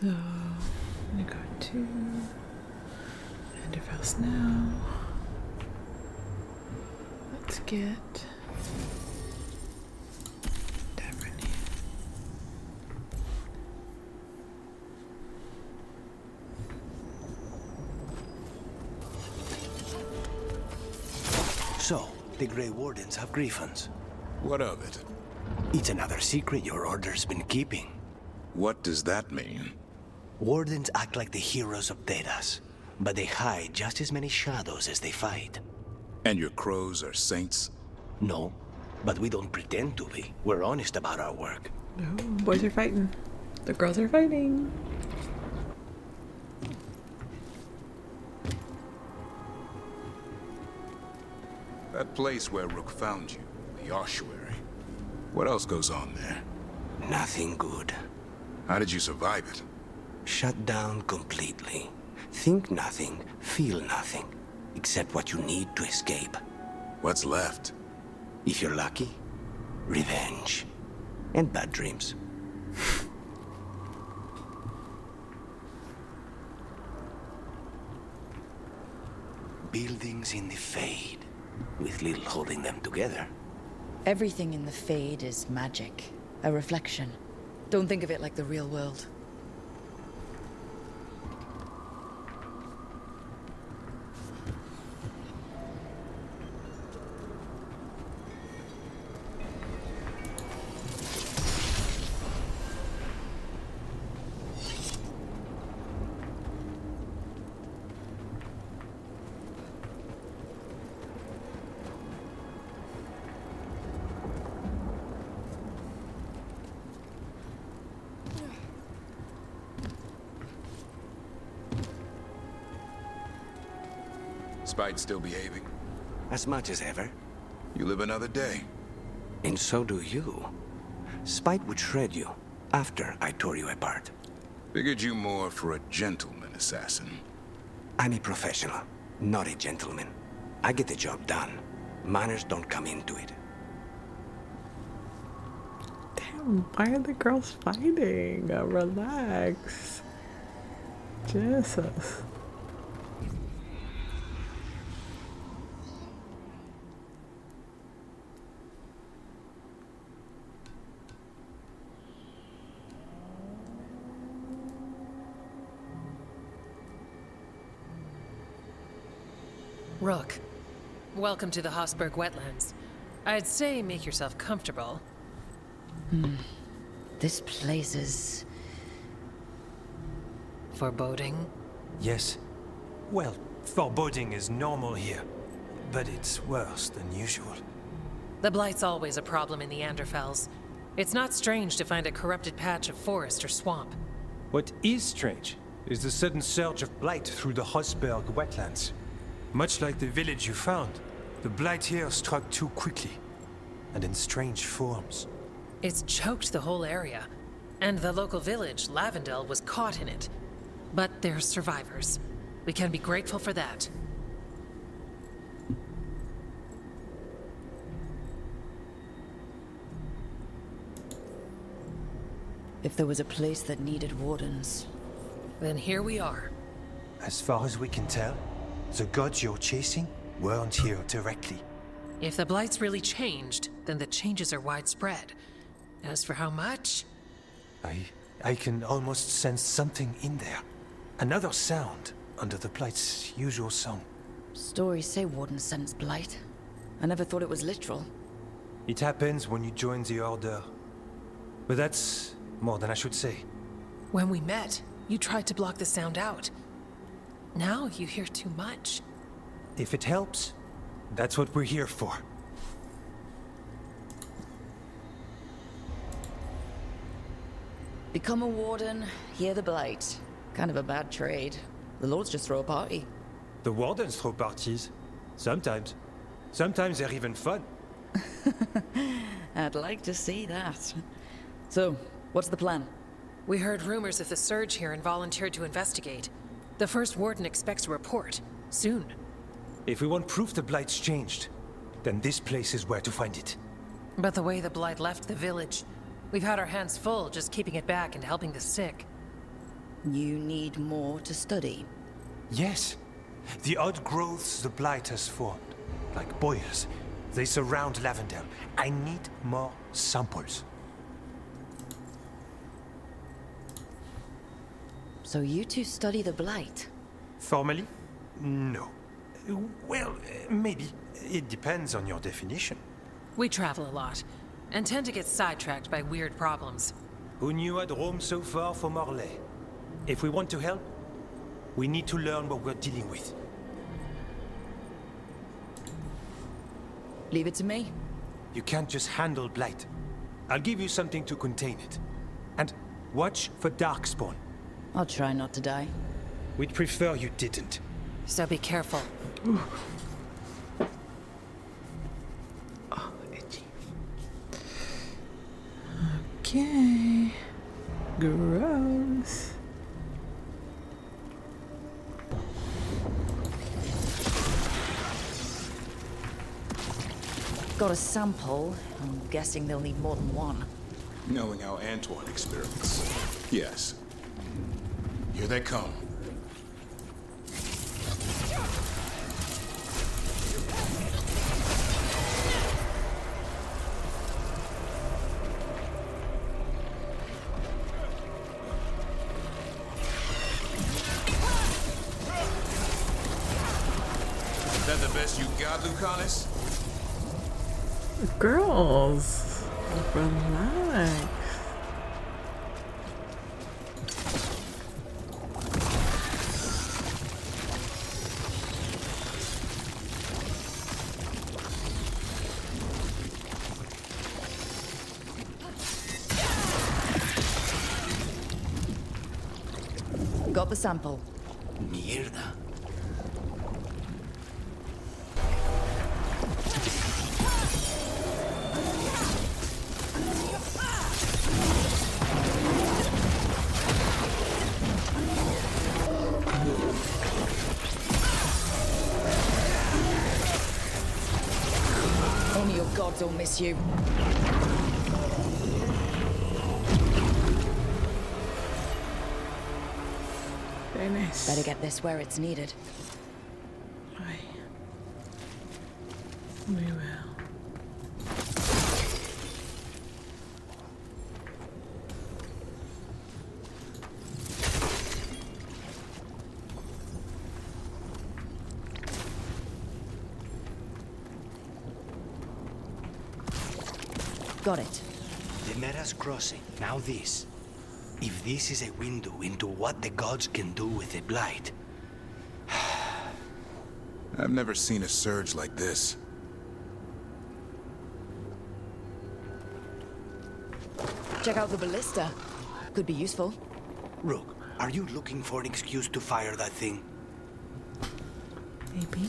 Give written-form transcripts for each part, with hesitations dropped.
So, I'm gonna go to Enderhouse now. Let's get Daphne. So, the Grey Wardens have griffins. What of it? It's another secret your order's been keeping. What does that mean? Wardens act like the heroes of Thedas, but they hide just as many shadows as they fight. And your crows are saints? No, but we don't pretend to be. We're honest about our work. Oh, boys are fighting. The girls are fighting. That place where Rook found you, the ossuary. What else goes on there? Nothing good. How did you survive it? Shut down completely. Think nothing, feel nothing, except what you need to escape. What's left? If you're lucky, revenge. And bad dreams. Buildings in the Fade, with little holding them together. Everything in the Fade is magic, a reflection. Don't think of it like the real world. Spite still behaving? As much as ever. You live another day. And so do you. Spite would shred you after I tore you apart. Figured you more for a gentleman assassin. I'm a professional, not a gentleman. I get the job done. Manners don't come into it. Damn, why are the girls fighting? Relax. Jesus. Rook, welcome to the Hosberg wetlands. I'd say make yourself comfortable. This place is... Foreboding? Yes. Well, foreboding is normal here, but it's worse than usual. The Blight's always a problem in the Anderfells. It's not strange to find a corrupted patch of forest or swamp. What is strange is the sudden surge of blight through the Hosberg wetlands. Much like the village you found, the blight here struck too quickly, and in strange forms. It's choked the whole area, and the local village, Lavendel, was caught in it. But they're survivors. We can be grateful for that. If there was a place that needed wardens. Then here we are. As far as we can tell, the gods you're chasing weren't here directly. If the Blight's really changed, then the changes are widespread. As for how much? I can almost sense something in there. Another sound under the blight's usual song. Stories say wardens sense blight. I never thought it was literal. It happens when you join the Order. But that's more than I should say. When we met, you tried to block the sound out. Now you hear too much. If it helps, that's what we're here for. Become a warden, hear the blight. Kind of a bad trade. The lords just throw a party. The wardens throw parties. Sometimes. Sometimes they're even fun. I'd like to see that. So, what's the plan? We heard rumors of the surge here and volunteered to investigate. The first warden expects a report. Soon. If we want proof the blight's changed, then this place is where to find it. But the way the blight left the village, we've had our hands full just keeping it back and helping the sick. You need more to study. Yes. The odd growths the blight has formed, like boils, they surround Lavendel. I need more samples. So you two study the Blight? Formally? No. Well, maybe. It depends on your definition. We travel a lot, and tend to get sidetracked by weird problems. Who knew I'd roam so far for Morlaix? If we want to help, we need to learn what we're dealing with. Leave it to me. You can't just handle blight. I'll give you something to contain it. And watch for darkspawn. I'll try not to die. We'd prefer you didn't. So be careful. Oh, itchy. Okay. Gross. Got a sample. I'm guessing they'll need more than one. Knowing how Antoine experiments. Yes. Here they come. Is that the best you got, Lucanus? Girls, relax. Got the sample. Mierda. Only your gods will miss you. Very nice. Better get this where it's needed. Aye. We will. Got it. The Mera's crossing. Now this. If this is a window into what the gods can do with a blight. I've never seen a surge like this. Check out the ballista. Could be useful. Rook, are you looking for an excuse to fire that thing? Maybe.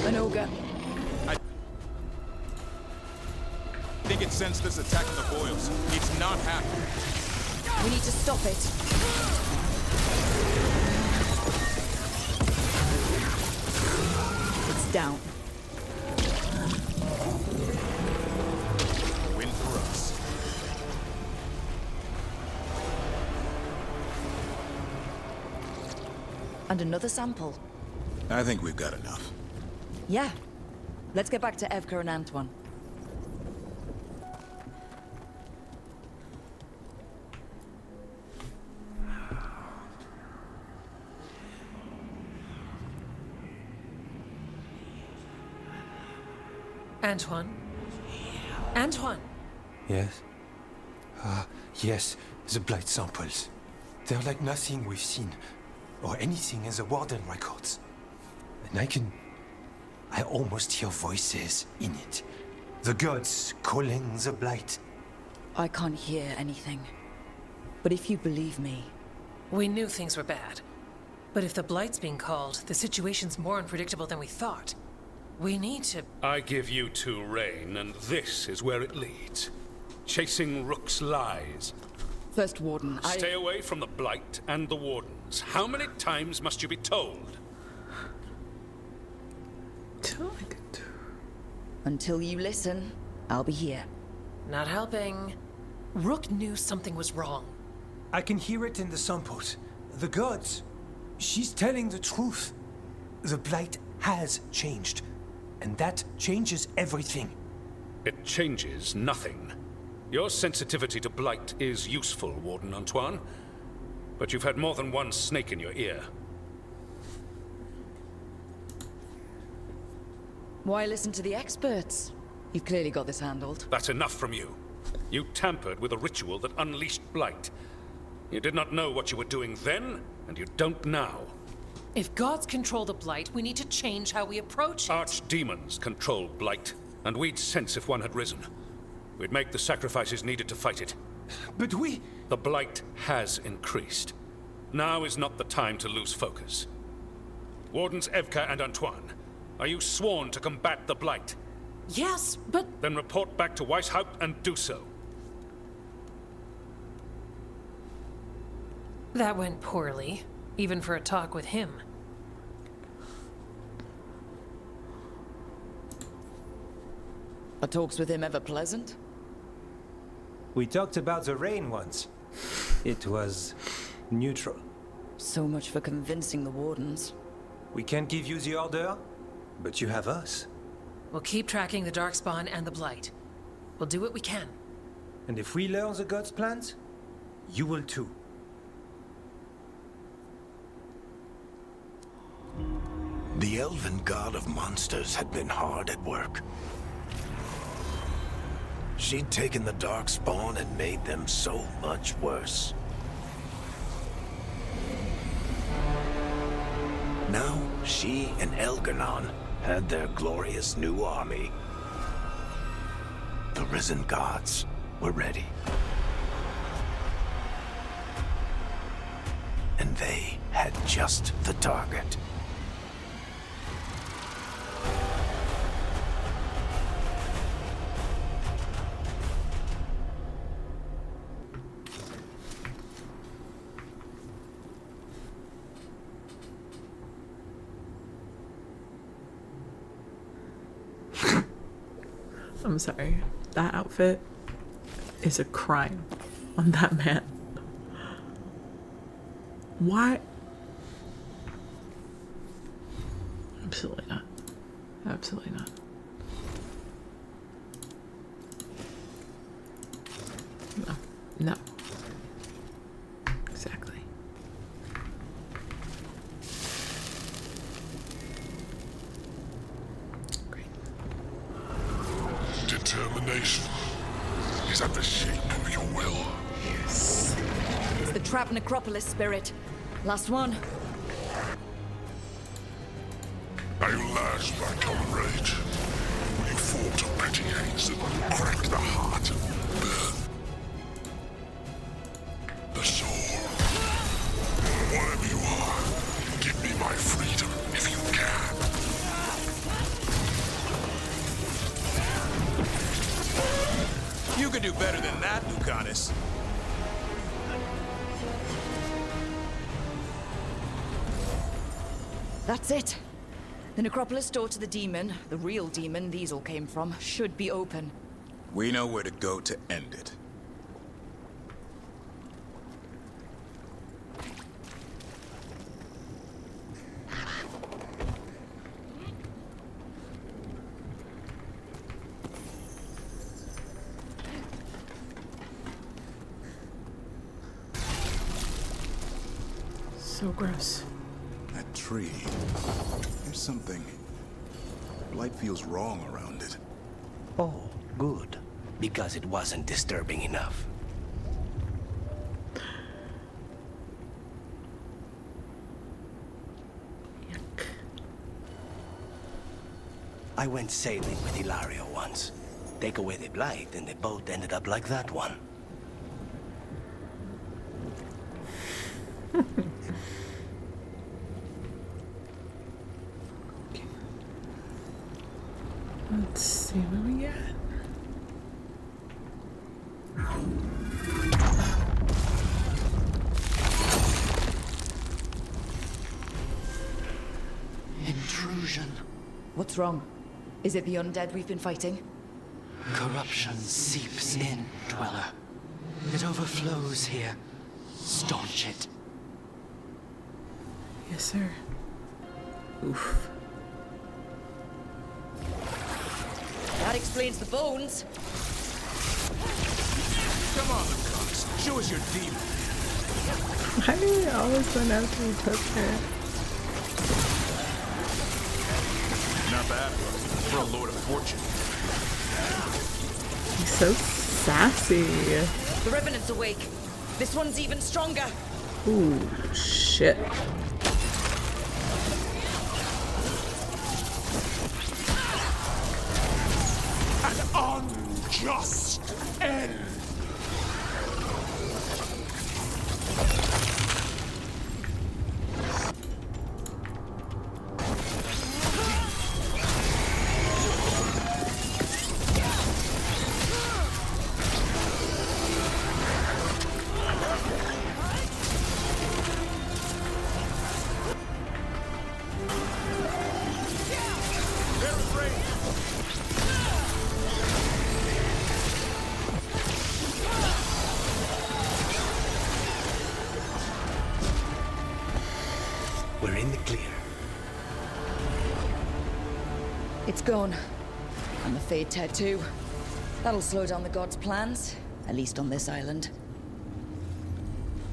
An ogre. I think it sensed this attack in the boils. It's not happening. We need to stop it. It's down. Win for us. And another sample. I think we've got enough. Yeah. Let's get back to Evka and Antoine. Antoine? Antoine! Yes? Yes, the blight samples. They're like nothing we've seen, or anything in the Warden records. And I almost hear voices in it. The gods calling the blight. I can't hear anything. But if you believe me, We knew things were bad. But if the Blight's being called, the situation's more unpredictable than we thought. We need to... I give you two reign, and this is where it leads. Chasing Rook's lies. First Warden, Stay away from the Blight and the Wardens. How many times must you be told? Till I could. Until you listen. I'll be here. Not helping. Rook knew something was wrong. I can hear it in the samples. The gods. She's telling the truth. The Blight has changed. And that changes everything. It changes nothing. Your sensitivity to blight is useful, Warden Antoine. But you've had more than one snake in your ear. Why listen to the experts? You've clearly got this handled. That's enough from you. You tampered with a ritual that unleashed blight. You did not know what you were doing then, and you don't now. If gods control the Blight, we need to change how we approach it. Archdemons control blight, and we'd sense if one had risen. We'd make the sacrifices needed to fight it. But we... The blight has increased. Now is not the time to lose focus. Wardens Evka and Antoine, are you sworn to combat the blight? Yes, but... Then report back to Weishaupt and do so. That went poorly, even for a talk with him. Are talks with him ever pleasant? We talked about the rain once. It was neutral. So much for convincing the wardens. We can't give you the order, but you have us. We'll keep tracking the Darkspawn and the Blight. We'll do what we can. And if we learn the gods' plans, you will too. The elven god of monsters had been hard at work. She'd taken the Darkspawn and made them so much worse. Now, she and Elgar'nan had their glorious new army. The risen gods were ready. And they had just the target. I'm sorry. That outfit is a crime on that man. Why? Absolutely not. Absolutely not. No. No. Exactly. Great. Determination is at the shape of your will. Yes. It's the trapped necropolis spirit. Last one. At last, my comrade. You fought a petty hates and cracked the heart and burn the soul. Whatever you are, give me my freedom if you can. You could do better than that, Lucanus. That's it. The necropolis door to the demon, the real demon these all came from, should be open. We know where to go to end it. So gross. That tree. There's something. Blight feels wrong around it. Oh, good. Because it wasn't disturbing enough. Yuck. I went sailing with Hilario once. Take away the blight, and the boat ended up like that one. Let's see what we get. Intrusion. What's wrong? Is it the undead we've been fighting? Corruption seeps in, Dweller. It overflows here. Staunch it. Yes, sir. Oof. That explains the bones. Come on, Cox. Show us your demon. Why do you always run after me, Tucker? Not bad for a Lord of Fortune. He's so sassy. The Revenant's awake. This one's even stronger. Ooh, shit. An unjust end. We're in the clear. It's gone. And the Fade Tattoo. That'll slow down the gods' plans, at least on this island.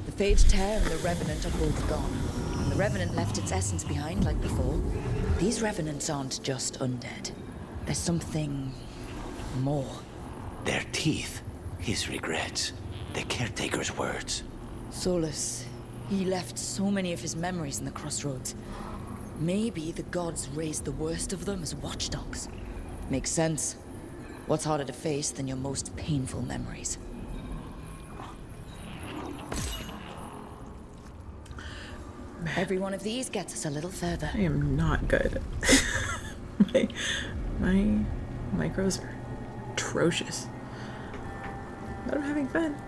The Fade Tear and the Revenant are both gone. And the Revenant left its essence behind like before. These Revenants aren't just undead. There's something more. Their teeth, his regrets, the caretaker's words. Solus, he left so many of his memories in the crossroads. Maybe the gods raised the worst of them as watchdogs. Makes sense. What's harder to face than your most painful memories? Every one of these gets us a little further. I am not good. my micros are atrocious. But I'm having fun.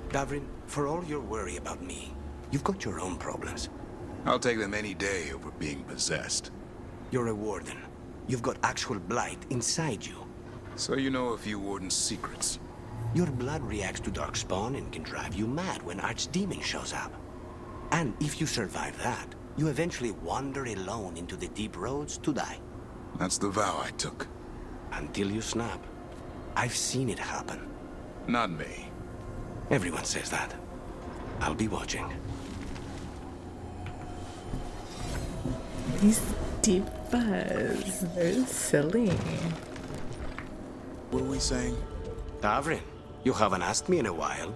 Davrin, for all your worry about me, you've got your own problems. I'll take them any day over being possessed. You're a warden. You've got actual blight inside you. So you know a few Warden's secrets. Your blood reacts to darkspawn and can drive you mad when Archdemon shows up. And if you survive that, you eventually wander alone into the deep roads to die. That's the vow I took. Until you snap. I've seen it happen. Not me. Everyone says that. I'll be watching. These divas, they're silly. What are we saying? Davrin, you haven't asked me in a while.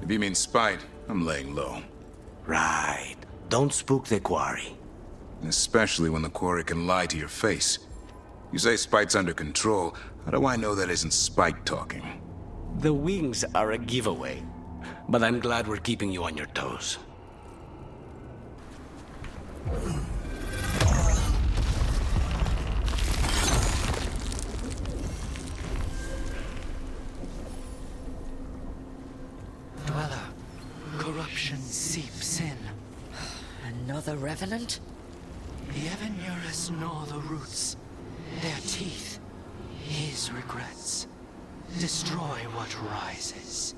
If you mean spite, I'm laying low. Right. Don't spook the quarry. Especially when the quarry can lie to your face. You say spite's under control. How do I know that isn't spite talking? The wings are a giveaway. But I'm glad we're keeping you on your toes. Dweller, corruption seeps in. Another Revenant? The ever nearest gnaw the roots. Their teeth, his regrets. Destroy what rises.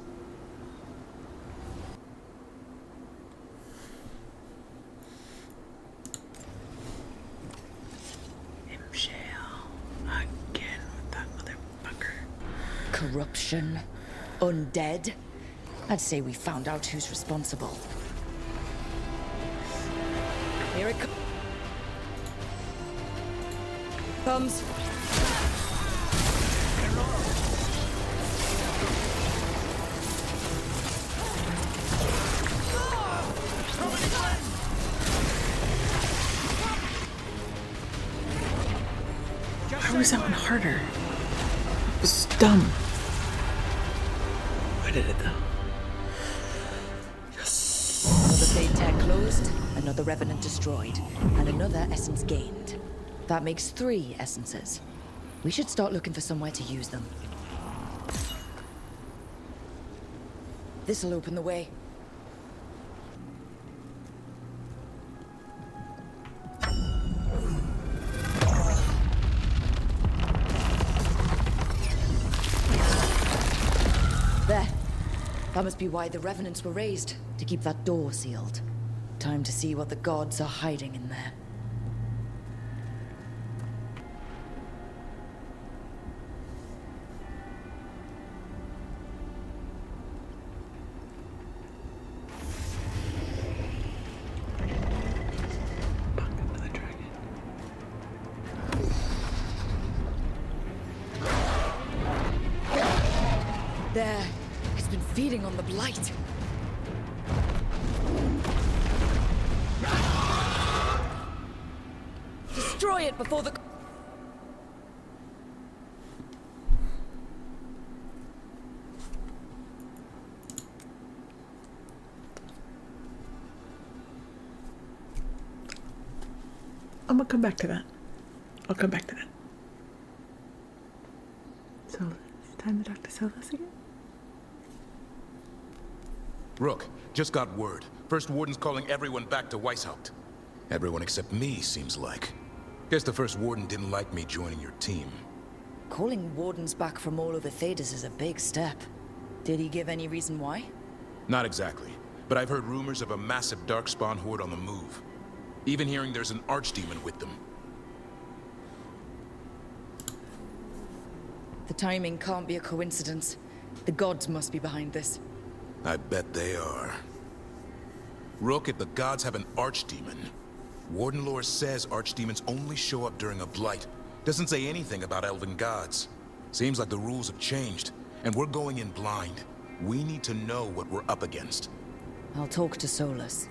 Again with that motherfucker. Corruption? Undead? I'd say we found out who's responsible. Here it comes. Why was that one harder? It was dumb. Why did it though? Another Fade Tag closed, another Revenant destroyed, and another essence gained. That makes 3 essences. We should start looking for somewhere to use them. This'll open the way. That must be why the revenants were raised, to keep that door sealed. Time to see what the gods are hiding in there. Bump into the dragon. There. It's been feeding on the blight. Destroy it before the... I'm gonna come back to that. I'll come back to that. So, it's time to talk to Solas again? Rook, just got word. First Warden's calling everyone back to Weishaupt. Everyone except me, seems like. Guess the First Warden didn't like me joining your team. Calling wardens back from all over Thedas is a big step. Did he give any reason why? Not exactly, but I've heard rumors of a massive Darkspawn horde on the move. Even hearing there's an archdemon with them. The timing can't be a coincidence. The gods must be behind this. I bet they are. Rook, if the gods have an archdemon, Warden lore says archdemons only show up during a blight. Doesn't say anything about elven gods. Seems like the rules have changed, and we're going in blind. We need to know what we're up against. I'll talk to Solas.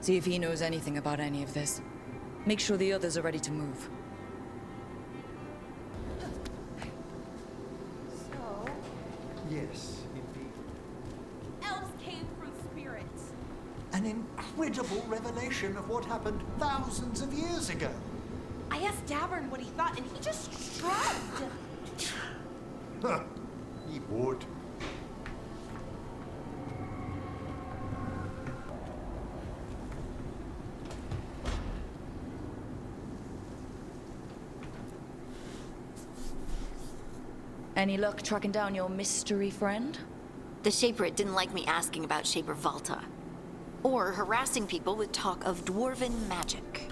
See if he knows anything about any of this. Make sure the others are ready to move. So, Yes, indeed. elves came from spirits. An incredible revelation of what happened thousands of years ago. I asked Davern what he thought, and he just shrugged. He would. Any luck tracking down your mystery friend? The Shaperate didn't like me asking about Shaper Valta. Or harassing people with talk of dwarven magic.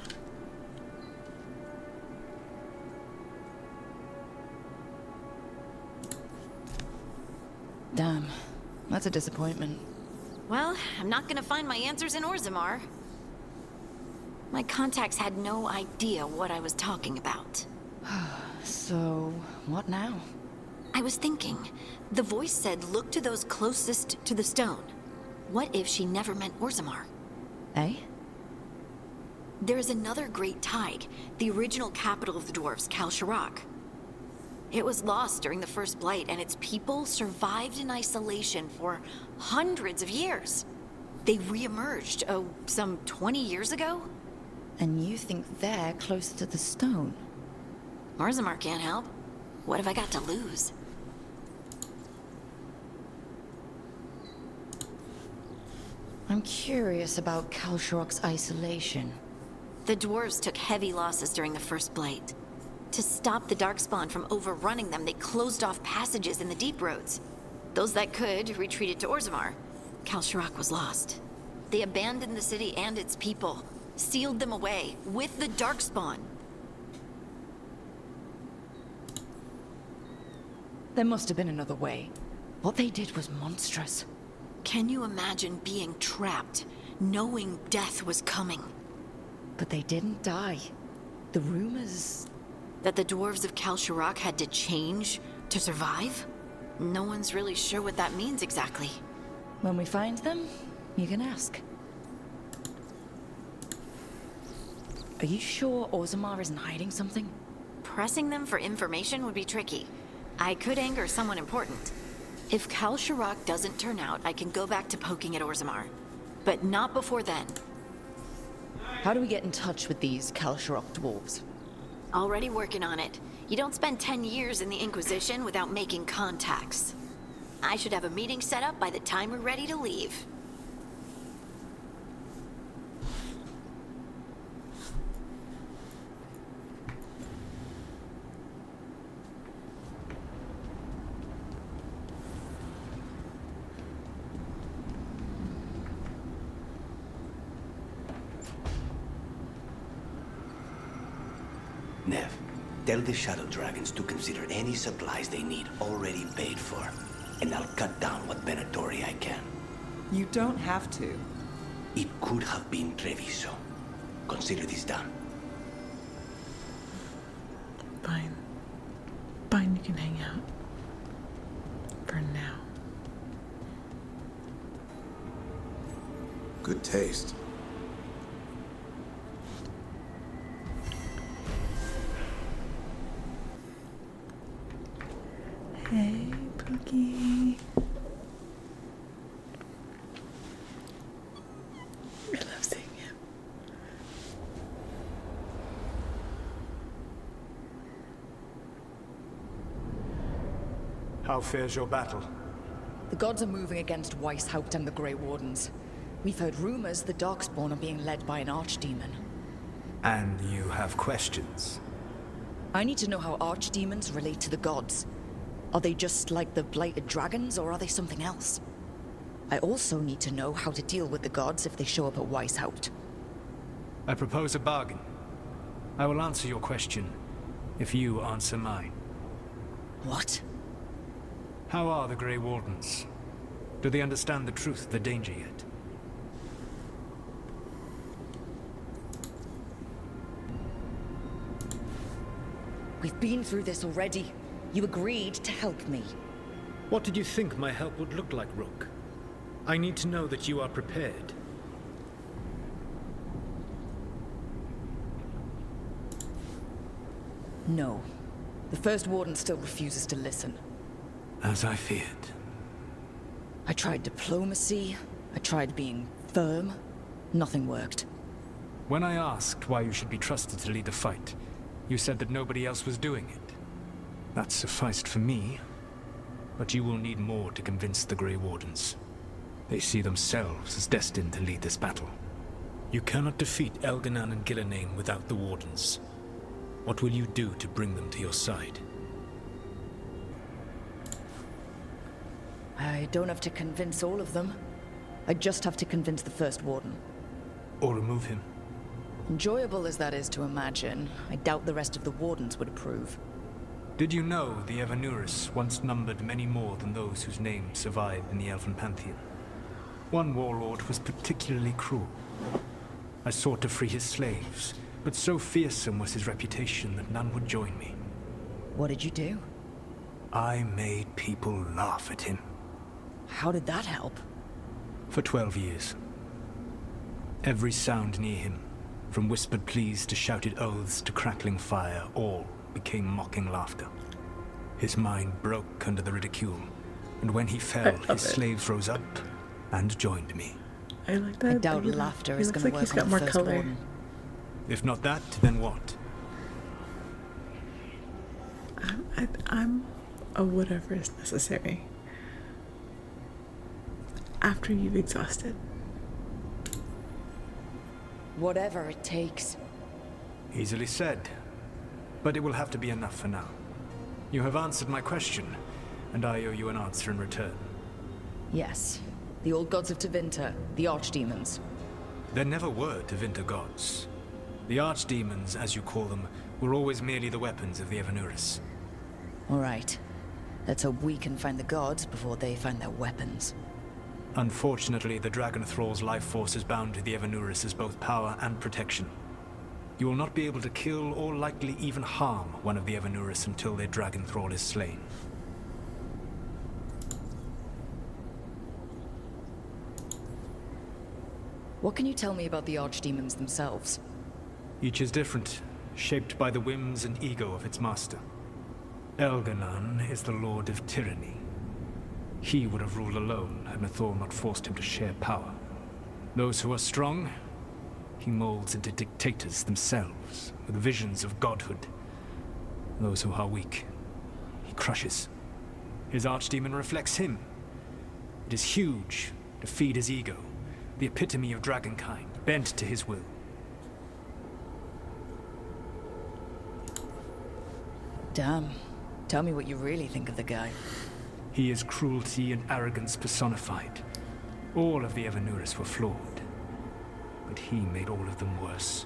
Damn, that's a disappointment. Well, I'm not gonna find my answers in Orzammar. My contacts had no idea what I was talking about. So, what now? I was thinking, the voice said look to those closest to the stone. What if she never meant Orzammar? Eh? There is another great tide, the original capital of the dwarves, Kalsharak. It was lost during the First Blight, and its people survived in isolation for hundreds of years. They re-emerged, some 20 years ago? And you think they're closer to the stone? Orzammar can't help. What have I got to lose? I'm curious about Kalsharak's isolation. The dwarves took heavy losses during the First Blight. To stop the Darkspawn from overrunning them, they closed off passages in the deep roads. Those that could retreated to Orzammar. Kalsharak was lost. They abandoned the city and its people, sealed them away with the Darkspawn. There must have been another way. What they did was monstrous. Can you imagine being trapped, knowing death was coming? But they didn't die. The rumors... That the dwarves of Kalsharak had to change to survive? No one's really sure what that means exactly. When we find them, you can ask. Are you sure Orzammar isn't hiding something? Pressing them for information would be tricky. I could anger someone important. If Kalsharak doesn't turn out, I can go back to poking at Orzammar. But not before then. How do we get in touch with these Kalsharak dwarves? Already working on it. You don't spend 10 years in the Inquisition without making contacts. I should have a meeting set up by the time we're ready to leave. Nev, tell the shuttle dragons to consider any supplies they need already paid for, and I'll cut down what Venatori I can. You don't have to. It could have been Treviso. Consider this done. Fine. Fine, you can hang out. For now. Good taste. Hey, Pookie. I love seeing him. How fares your battle? The gods are moving against Weishaupt and the Grey Wardens. We've heard rumors the Darkspawn are being led by an archdemon. And you have questions? I need to know how archdemons relate to the gods. Are they just like the blighted dragons, or are they something else? I also need to know how to deal with the gods if they show up at Weishaupt. I propose a bargain. I will answer your question if you answer mine. What? How are the Grey Wardens? Do they understand the truth of the danger yet? We've been through this already. You agreed to help me. What did you think my help would look like, Rook? I need to know that you are prepared. No. The First Warden still refuses to listen. As I feared. I tried diplomacy. I tried being firm. Nothing worked. When I asked why you should be trusted to lead the fight, you said that nobody else was doing it. That sufficed for me. But you will need more to convince the Grey Wardens. They see themselves as destined to lead this battle. You cannot defeat Elganan and Gillenane without the Wardens. What will you do to bring them to your side? I don't have to convince all of them. I just have to convince the First Warden. Or remove him. Enjoyable as that is to imagine, I doubt the rest of the Wardens would approve. Did you know the Evanurus once numbered many more than those whose names survive in the Elven Pantheon? One warlord was particularly cruel. I sought to free his slaves, but so fearsome was his reputation that none would join me. What did you do? I made people laugh at him. How did that help? For 12 years. Every sound near him, from whispered pleas to shouted oaths to crackling fire, all became mocking laughter. His mind broke under the ridicule, and when he fell, his slaves rose up and joined me. I like that. I doubt laughter is going to work on the First Warden. If not that, then what? I'm a whatever is necessary. After you've exhausted. Whatever it takes. Easily said. But it will have to be enough for now. You have answered my question, and I owe you an answer in return. Yes. The old gods of Tevinter, the archdemons. There never were Tevinter gods. The archdemons, as you call them, were always merely the weapons of the Evanurus. All right. Let's hope we can find the gods before they find their weapons. Unfortunately, the Dragon Thrall's life force is bound to the Evanurus as both power and protection. You will not be able to kill or likely even harm one of the Evanurus until their Dragon Thrall is slain. What can you tell me about the archdemons themselves? Each is different, shaped by the whims and ego of its master. Elganan is the Lord of Tyranny. He would have ruled alone had Nathor not forced him to share power. Those who are strong, he molds into dictators themselves, with visions of godhood. Those who are weak, he crushes. His archdemon reflects him. It is huge, to feed his ego, the epitome of dragonkind, bent to his will. Damn. Tell me what you really think of the guy. He is cruelty and arrogance personified. All of the Evanurus were flawed, but he made all of them worse.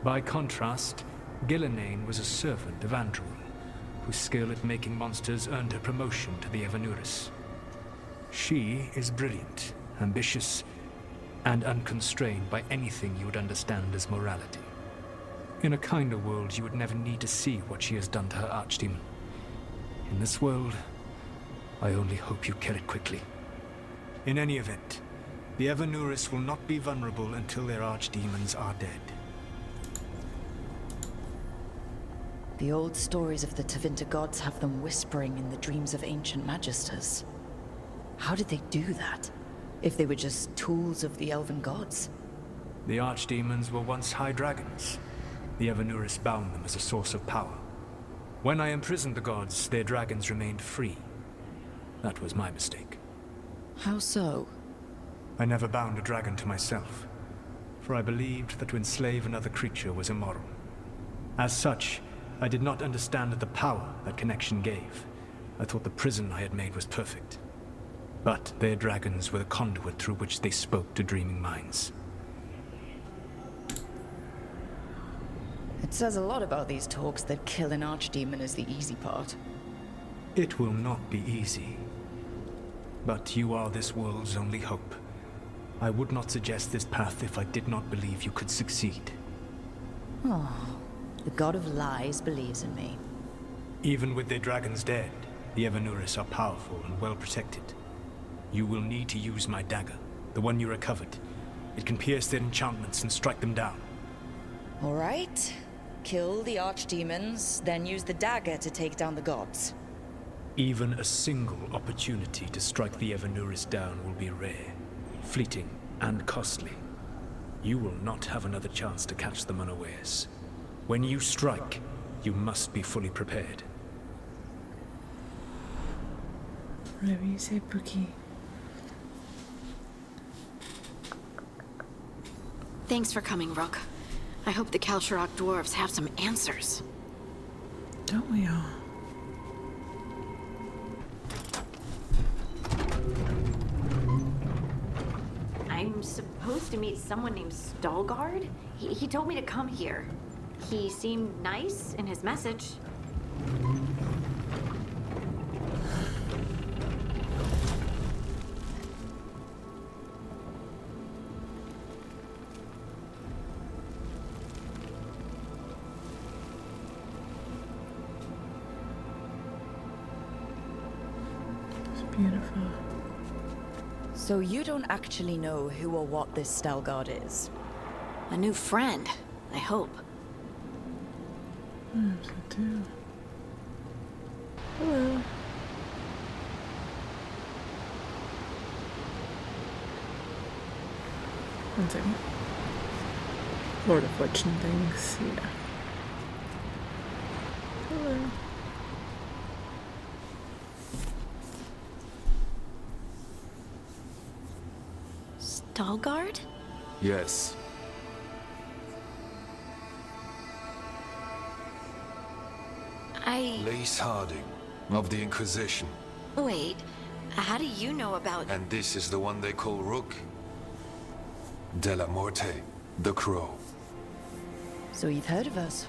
By contrast, Gillenane was a servant of Andrew, whose skill at making monsters earned her promotion to the Evanuris. She is brilliant, ambitious, and unconstrained by anything you would understand as morality. In a kinder world, you would never need to see what she has done to her archdemon. In this world, I only hope you kill it quickly. In any event, the Evanuris will not be vulnerable until their archdemons are dead. The old stories of the Tevinter gods have them whispering in the dreams of ancient magisters. How did they do that, if they were just tools of the elven gods? The archdemons were once high dragons. The Evanuris bound them as a source of power. When I imprisoned the gods, their dragons remained free. That was my mistake. How so? I never bound a dragon to myself, for I believed that to enslave another creature was immoral. As such, I did not understand the power that connection gave. I thought the prison I had made was perfect. But their dragons were the conduit through which they spoke to dreaming minds. It says a lot about these talks that kill an archdemon is the easy part. It will not be easy. But you are this world's only hope. I would not suggest this path if I did not believe you could succeed. Oh, the god of lies believes in me. Even with their dragons dead, the Evanuris are powerful and well protected. You will need to use my dagger, the one you recovered. It can pierce their enchantments and strike them down. All right. Kill the archdemons, then use the dagger to take down the gods. Even a single opportunity to strike the Evanuris down will be rare, fleeting, and costly. You will not have another chance to catch them unawares. When you strike, you must be fully prepared. Whatever you say, Pookie. Thanks for coming, Rook. I hope the Kalsharok dwarves have some answers. Don't we all? I'm supposed to meet someone named Stalgard? He told me to come here. He seemed nice in his message. Beautiful. So you don't actually know who or what this Stalgard is? A new friend, I hope. I hope so too. Hello. One second. Lord of Fortune things, yeah. Hello. Stalgard? Yes. Lace Harding, of the Inquisition. Wait, how do you know about... And this is the one they call Rook? De la Morte, the Crow. So you've heard of us?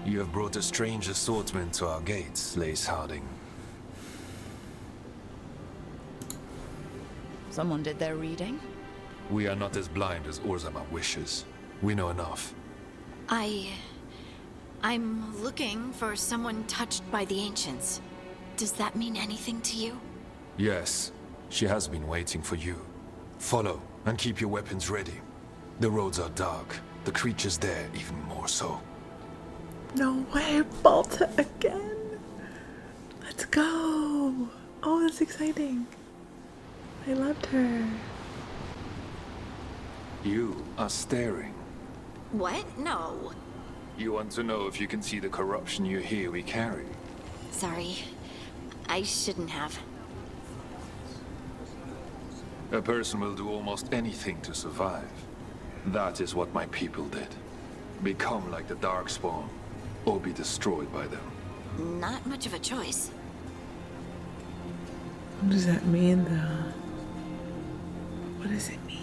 You have brought a strange assortment to our gates, Lace Harding. Someone did their reading? We are not as blind as Orzammar wishes. We know enough. I'm looking for someone touched by the Ancients. Does that mean anything to you? Yes, she has been waiting for you. Follow, and keep your weapons ready. The roads are dark, the creatures there even more so. No way, Balta again. Let's go. Oh, that's exciting. I loved her. You are staring. What? No. You want to know if you can see the corruption you hear we carry? Sorry. I shouldn't have. A person will do almost anything to survive. That is what my people did. Become like the Darkspawn, or be destroyed by them. Not much of a choice. What does that mean, though? What does it mean?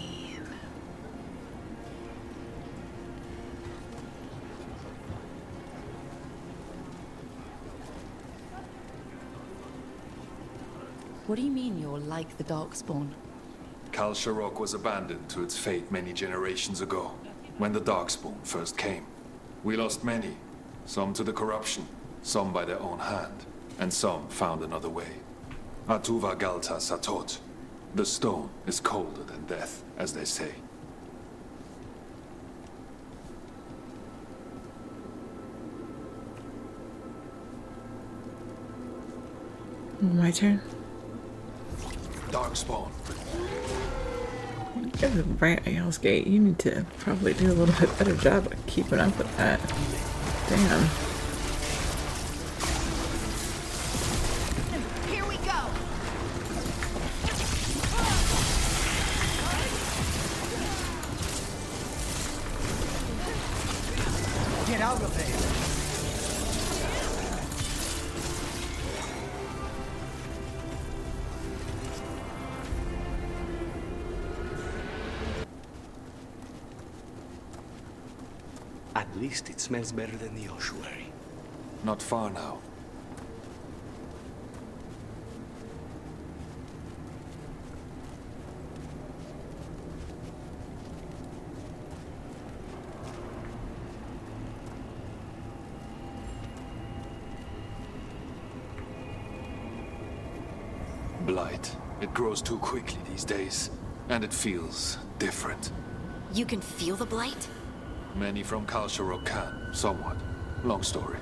What do you mean you're like the Darkspawn? Kal Sharok was abandoned to its fate many generations ago, when the Darkspawn first came. We lost many, some to the corruption, some by their own hand, and some found another way. Atuva Galta Satot. The stone is colder than death, as they say. My turn. Darkspawn. You guys are right at Hell's Gate. You need to probably do a little bit better job of keeping up with that. Damn. Here we go. Get out of there! At least it smells better than the ossuary. Not far now. Blight. It grows too quickly these days, and it feels different. You can feel the blight? Many from Kal Sharok can, somewhat. Long story.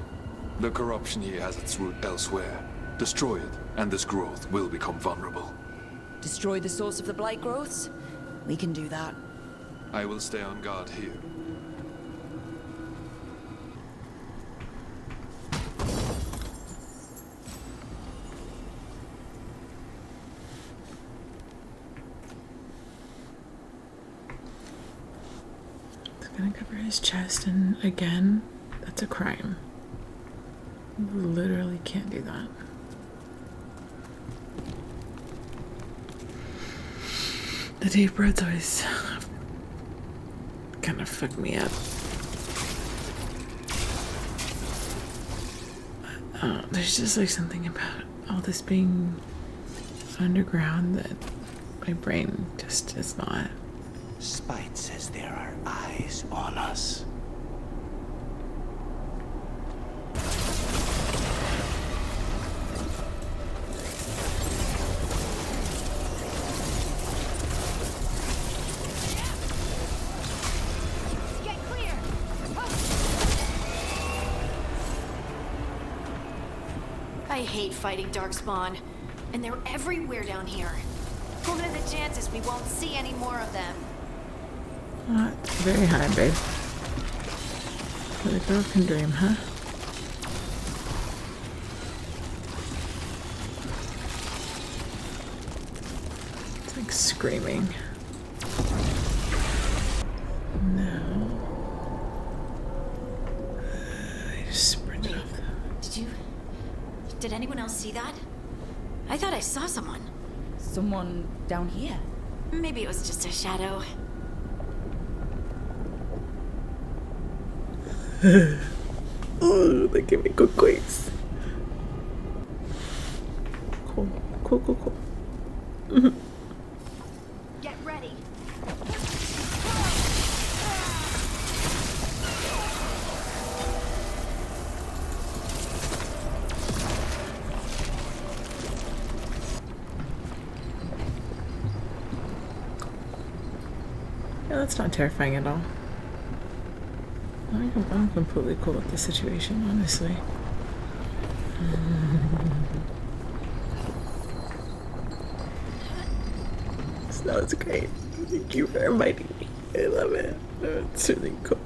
The corruption here has its root elsewhere. Destroy it, and this growth will become vulnerable. Destroy the source of the blight growths? We can do that. I will stay on guard here. Gonna cover his chest, and again, that's a crime. You literally can't do that. The deep roads always kind of fuck me up. There's just like something about all this being underground that my brain just is not. Spite says there are eyes on us. Get clear. I hate fighting Darkspawn, and they're everywhere down here. What are the chances we won't see any more of them? Not very high, babe. But a girl can dream, huh? It's like screaming. No. I just sprinted off them. Did anyone else see that? I thought I saw someone. Someone down here? Maybe it was just a shadow. Oh, they give me good quakes. Cool, cool, cool, cool. Get ready. Yeah, that's not terrifying at all. I'm completely cool with the situation, honestly. Snow is great. Thank you for inviting me. I love it. It's really cool.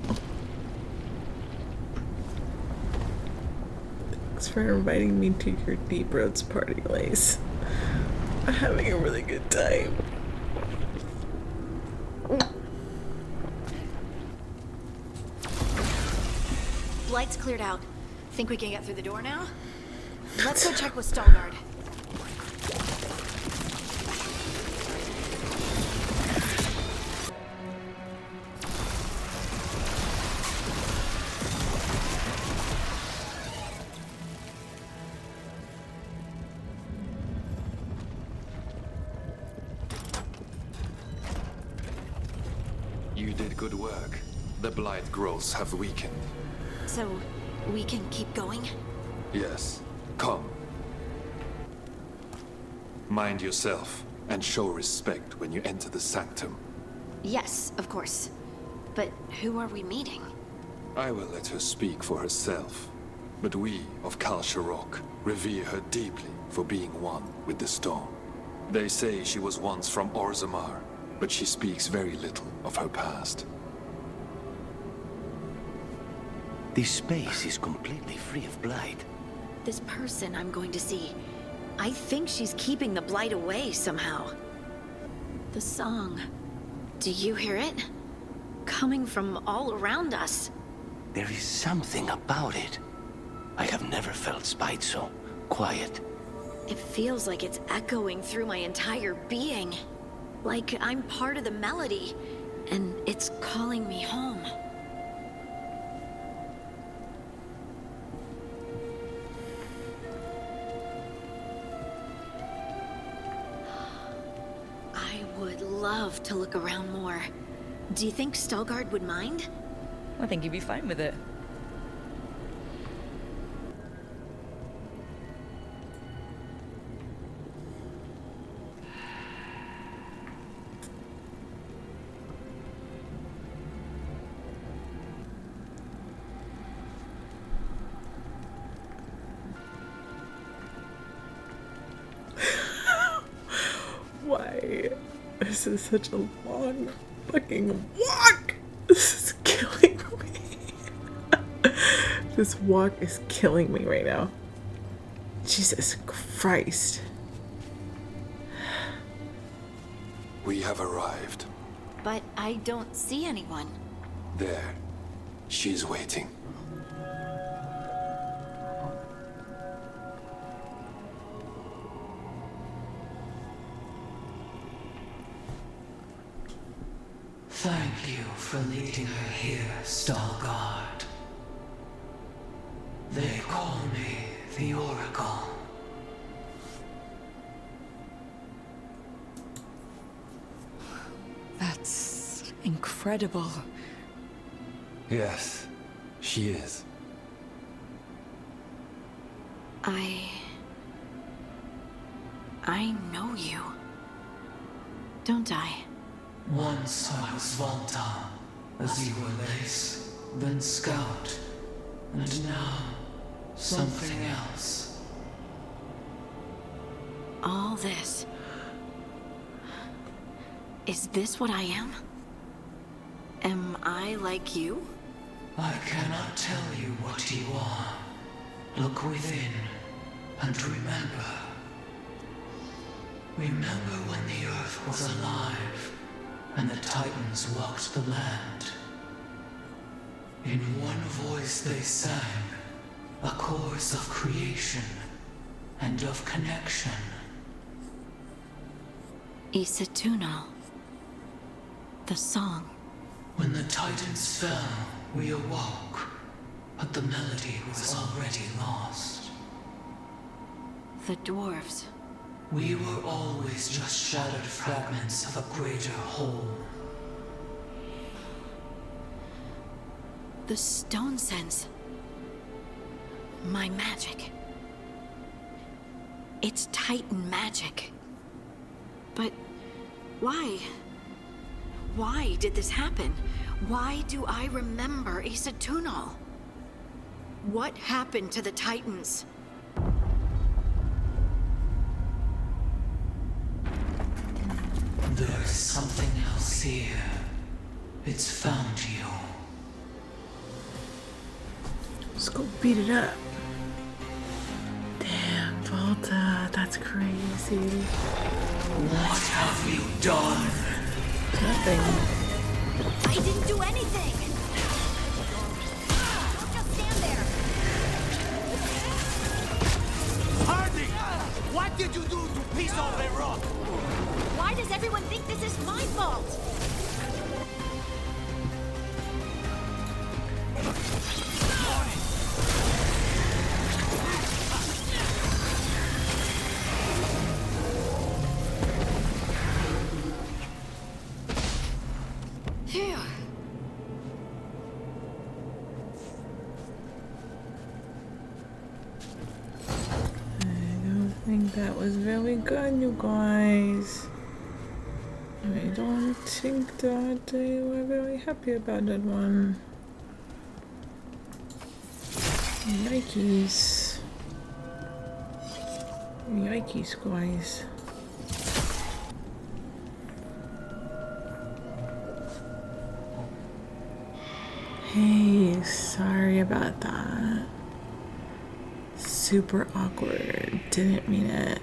Thanks for inviting me to your Deep Roads party, Lace. I'm having a really good time. Light's cleared out. Think we can get through the door now? Let's go check with Veilguard. blight growths have weakened. So, we can keep going? Yes. Come. Mind yourself, and show respect when you enter the sanctum. Yes, of course. But who are we meeting? I will let her speak for herself. But we of Kal Sharok revere her deeply for being one with the storm. They say she was once from Orzammar, but she speaks very little of her past. This space is completely free of blight. This person I'm going to see, I think she's keeping the blight away somehow. The song. Do you hear it? Coming from all around us. There is something about it. I have never felt spite so quiet. It feels like it's echoing through my entire being. Like I'm part of the melody, and it's calling me home. I would love to look around more. Do you think Stalgard would mind? I think he'd be fine with it. Why? This is such a long fucking walk. This is killing me. This walk is killing me right now. Jesus Christ. We have arrived. But I don't see anyone. There. She's waiting. Thank you for leading her here, Stalgard. They call me the Oracle. That's incredible. Yes, she is. I know you. Don't I? Once I was Volta, as you were Lace, then Scout, and now something else. All this. Is this what I am? Am I like you? I cannot tell you what you are. Look within, and remember. Remember when the Earth was alive, and the Titans walked the land. In one voice they sang, a chorus of creation and of connection. Isatuno. The song. When the Titans fell, we awoke, but the melody was already lost. The dwarves. We were always just shattered fragments of a greater whole. The stone sense. My magic. It's Titan magic. But why? Why did this happen? Why do I remember Isatuno? What happened to the Titans? There's something else here. It's found you. Let's go beat it up. Damn, Volta, that's crazy. What have you done? Nothing. I didn't do anything! Don't just stand there! Hardy! What did you do to piece off a rock? Why does everyone think this is my fault? Phew. think that was really good, you guys. I don't think that they were very happy about that one. Yikes. Yikes, guys. Hey, sorry about that. Super awkward. Didn't mean it.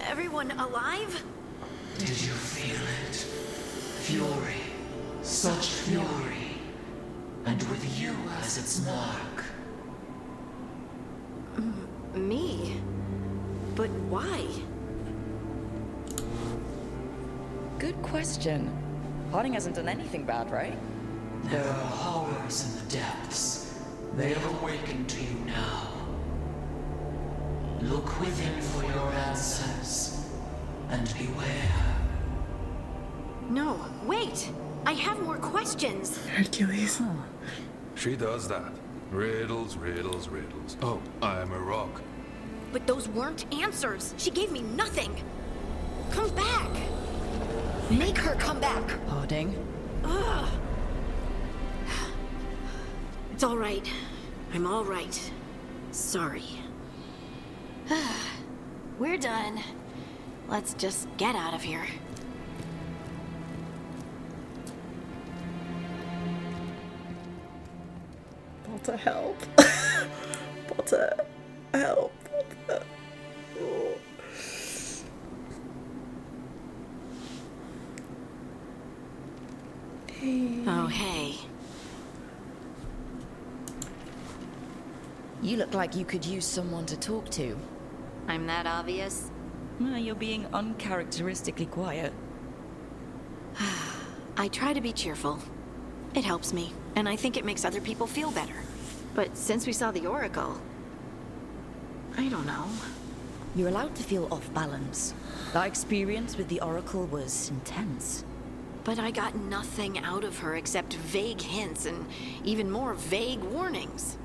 Everyone alive? Did you feel it? Fury. Such fury. And with you as its mark. Me? But why? Good question. Harding hasn't done anything bad, right? There are horrors in the depths. They have awakened to you now. Look within for your answers. And beware. No, wait! I have more questions! Hercules. She does that. Riddles, riddles, riddles. Oh, I'm a rock. But those weren't answers! She gave me nothing! Come back! Make her come back! Harding? Ugh. It's all right. I'm all right. Sorry. We're done. Let's just get out of here. Balta, help. Balta, help. Balta. Oh. Hey. Oh, hey. You look like you could use someone to talk to. I'm that obvious? You're being uncharacteristically quiet. I try to be cheerful. It helps me, and I think it makes other people feel better. But since we saw the Oracle, I don't know. You're allowed to feel off balance. That experience with the Oracle was intense. But I got nothing out of her except vague hints and even more vague warnings.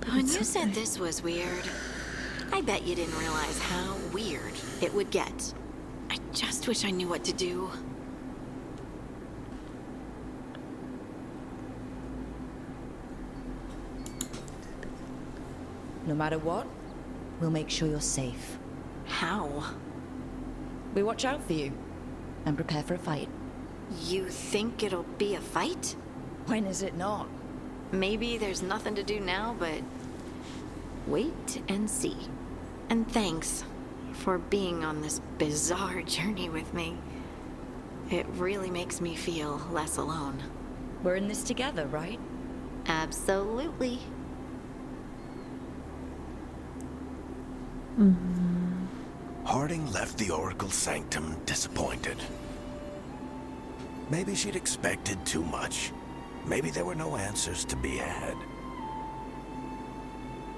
When you said this was weird, I bet you didn't realize how weird it would get. I just wish I knew what to do. No matter what, we'll make sure you're safe. How? We watch out for you and prepare for a fight. You think it'll be a fight? When is it not? Maybe there's nothing to do now, but wait and see. And thanks for being on this bizarre journey with me. It really makes me feel less alone. We're in this together, right? Absolutely. Harding left the Oracle's sanctum disappointed. Maybe she'd expected too much. Maybe there were no answers to be had.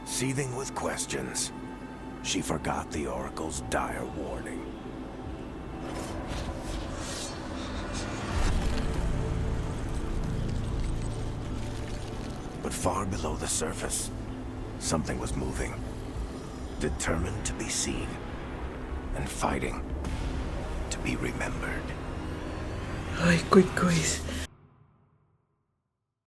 Seething with questions, she forgot the Oracle's dire warning. But far below the surface, something was moving. Determined to be seen, and fighting to be remembered. Ay, quick, guys.